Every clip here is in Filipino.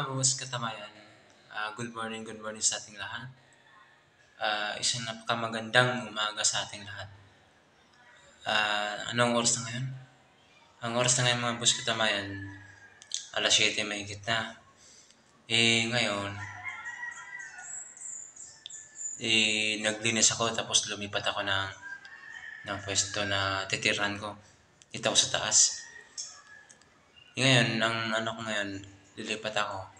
mga boss katamayan, good morning sa ating lahat. Isang napakamagandang umaga sa ating lahat. Anong oras na ngayon? Ang oras na ngayon mga boss katamayan, alas 7 mahigit na. Ngayon, naglinis ako tapos lumipat ako ng pwesto na titiran ko. Dito ako sa taas. Ngayon, ang ano ko ngayon, lilipat ako.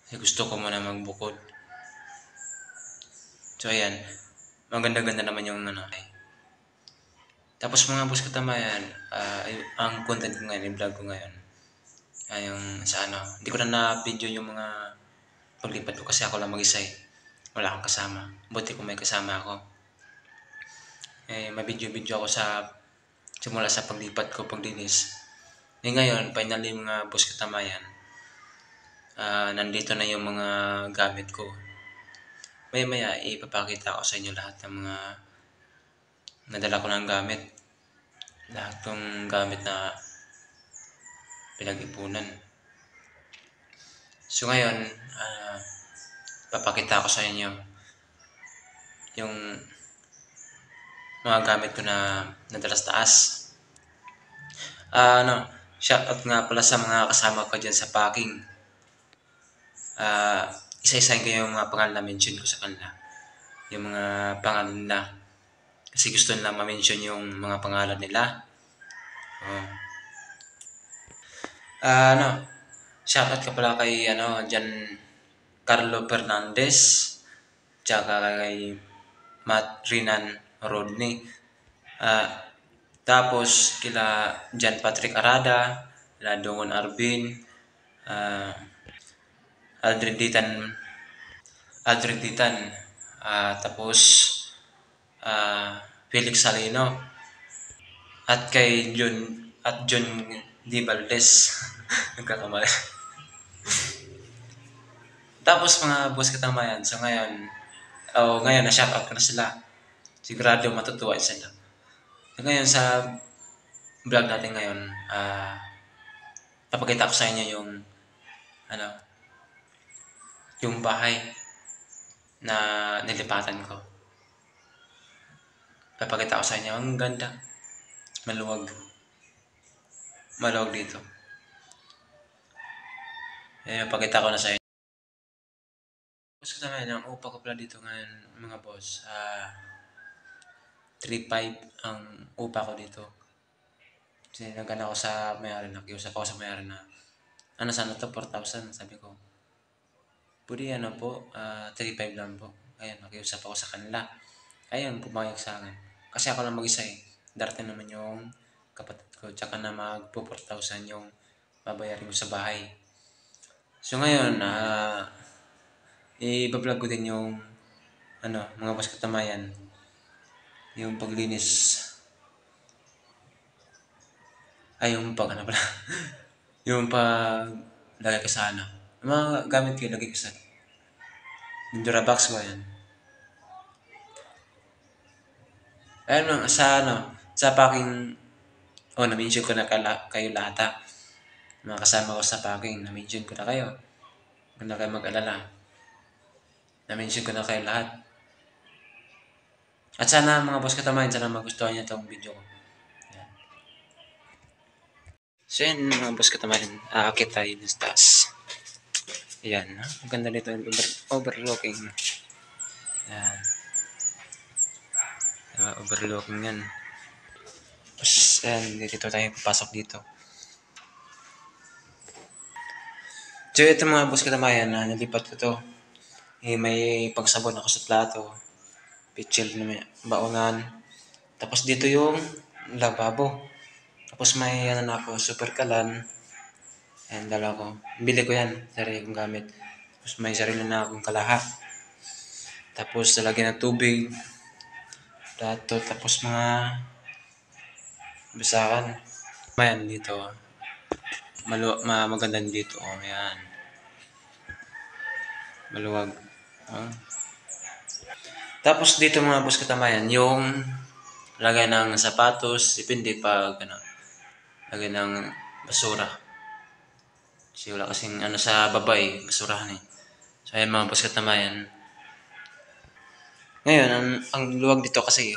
Kasi gusto ko muna magbukod. So ayan, maganda-ganda naman yung Tapos mga boss katamayan, ang content ko ngayon, yung vlog ko ngayon, yung sa hindi ko na na-video yung mga paglipat ko kasi ako lang mag-isa eh. Wala akong kasama. Buti kung may kasama ako. Mabidyo-video ako simula sa paglipat ko, paglinis. Ngayon, finally mga boss katamayan, nandito na yung mga gamit ko. Maya ipapakita ko sa inyo lahat ng mga nadala ko ng gamit. Lahat ng gamit na pinag-ipunan. So ngayon, papakita ko sa inyo yung mga gamit ko na nadala sa taas. Shoutout nga pala sa mga kasama ko dyan sa packing. Isa-isahin ko yung mga pangalan na mention ko sa kanila. Yung mga pangalan nila. Kasi gusto nila ma-mention yung mga pangalan nila. Shoutout ka pala kay Giancarlo Fernandez. Tsaka kay Matt Rinan Rodney. Tapos kila John Patrick Arada, kila Dongon Arbin, Aldrin Ditan, tapos Felix Salino, at kay John D. Valdez. Nagkakamali. Tapos mga boss katamayan, so ngayon na-shoutout ko na sila. Sigurado matutuwa sila. So ngayon sa vlog natin ngayon, papakita ko sa inyo yung bahay na nilipatan ko. Papakita ko sa inyo, ang ganda. Maluwag dito. Papakita ko na sa inyo. Boss ko naman, ang upa ko pala dito ngayon, mga boss. 3.5 ang upa ko dito. Kasi nagana ako sa may-ari, nakiusap ako sa may-ari na sana to 4,000, sabi ko. Pwede 3.5 lang po. Ayun, nakiusap ako sa kanila. Ayun, pumayag sa akin. Kasi ako lang mag-isa eh. Darating naman yung kapatid ko. Tsaka na magpo 4,000 yung babayarin ko sa bahay. So ngayon, i-vlog ko din yung mga boss katamayan. Yung paglinis. Yung yung lagay ko sa mga gamit ko lagay ko sa Durabox ko yan. Ayun sa packing, na-mention ko na kayo lahat mga kasama ko sa packing, na-mention ko na kayo. Huwag na kayo mag-alala. Na-mention ko na kayo lahat. At sana mga boss katamayan, sana magustuhan niyo itong video ko. Yan. So yan mga boss katamayan, aakit tayo sa taas. Ayan, ang ganda nito yung overlooking. Ayan. Overlooking yan. Tapos ayan, dito tayo papasok dito. So ito mga boss katamayan, nalipat ko to. May pagsabon ako sa plato. Pitchel na may baonan. Tapos dito yung lababo. Tapos may super kalan. Ayan, dala ko. Bili ko yan. Sarili kong gamit. Tapos may sarili na akong kalaha. Tapos lalagyan ng tubig. Plato. Tapos mga basakan. Ayan dito. Maganda dito. Ayan. Maluwag. Tapos dito mga boss katamayan, yung lagay ng sapatos, depende pag lagay ng basura. Kasi wala kasing ano sa baba eh, basurahan eh. So ayan mga boss katamayan. Ngayon, ang luwag dito kasi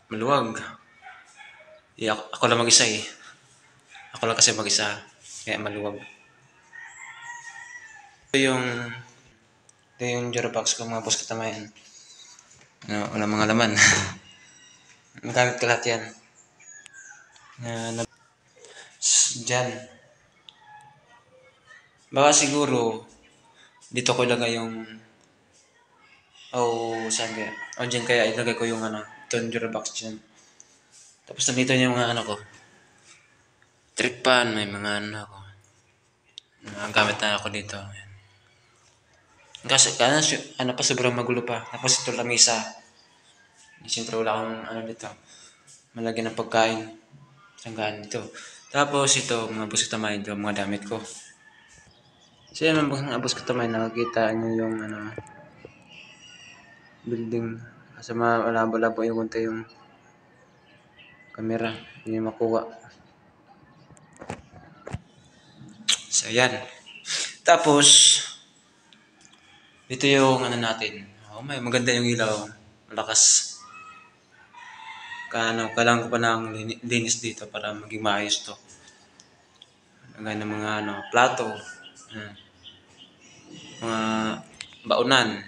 maluwag. Ako lang mag-isa eh. Ako lang kasi mag-isa. Kaya maluwag. Ito yung Jorobox ko mga boss katamayan. Wala mga laman. Nagamit ko lahat yan. Dyan. Baka siguro, dito ko ilagay yung saan kaya? Dyan kaya ilagay ko yung ito yung Jorobox dyan. Tapos nandito yung mga ko. Trip pan, may mga ako. Gamit na ako dito. Ayan. Kasi pa sobrang magulo pa. Tapos ito lamisa. Siyempre wala akong dito. Malagyan ng pagkain. Sanggaan dito. Tapos ito, mga boss tamay ito, mga damit ko. So yan mga boss tamay, nakakita nyo yung building. Kasi malabo-labo yung konti yung camera. Hindi makuha. So yan. Tapos, dito yung natin. May maganda yung ilaw. Malakas. Kailangan ko pa ng linis dito para maging maayos to. Gaya ng mga plato. Mga baunan.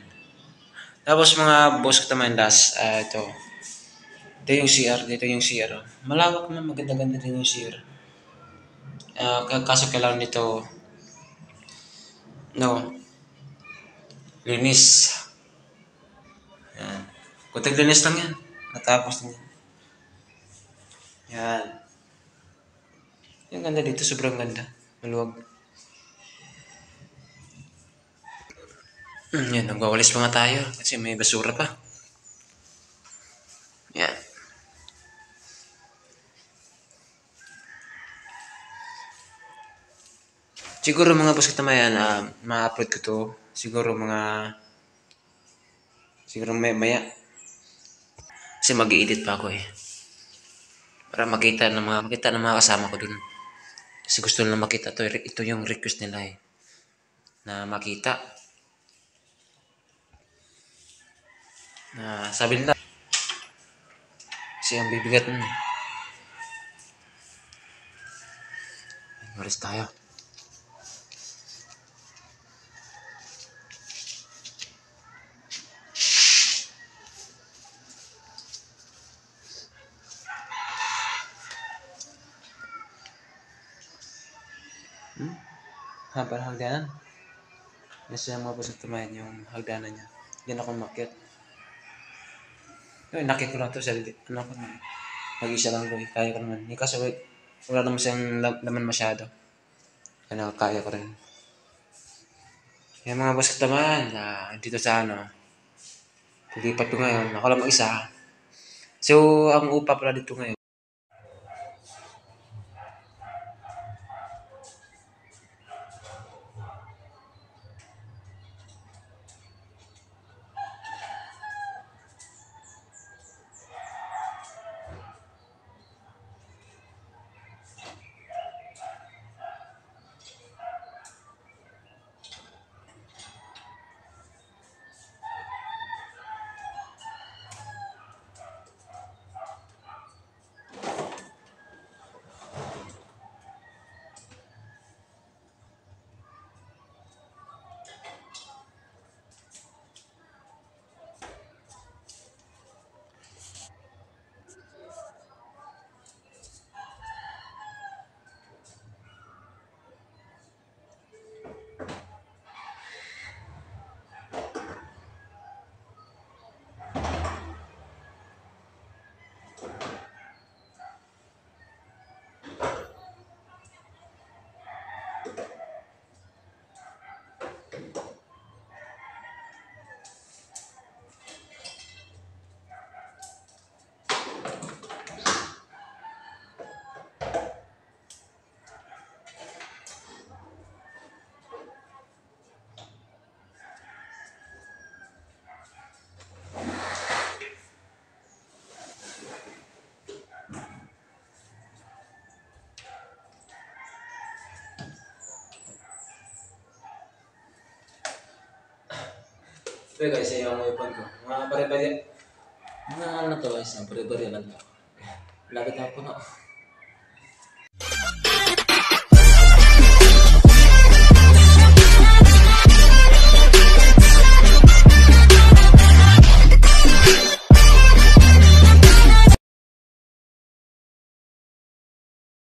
Tapos mga boss ko naman last, ito. Ito yung CR. Dito yung CR. Malawak naman. Maganda-ganda din yung CR. Kaso kailangan nito linis. Yan. Kunting linis lang yan. Natapos na yan. Yan. Yung ganda dito, sobrang ganda. Maluwag. Yan, nagwawalis pa nga tayo kasi may basura pa. Yan. Siguro mga boss katamayan, ma-upload ko to. Siguro maya. Kasi mag-i-edit pa ako eh. Para makita ng mga kasama ko dun. Kasi gusto nila makita to. Ito yung request nila eh. Na makita. Sabi nila. Kasi ang bibigat nun. Maris tayo. Parang hagdanan. Nasa mga boss katamayan yung hagdanan niya. Diyan ako makyat. Nakit ko lang to sa mag-isa lang ko eh. Kaya ko naman. Kaso wala naman siyang laman masyado. Kaya kaya ko rin. Yan mga boss kataman, dito sa pilipat ko ngayon. Ako lang mag-isa. So, ang upa pala dito ngayon. Ito guys, yung weapon ko. Mga pare-pare. Mga ano to guys, pare-pare lang to. Lapit na po no.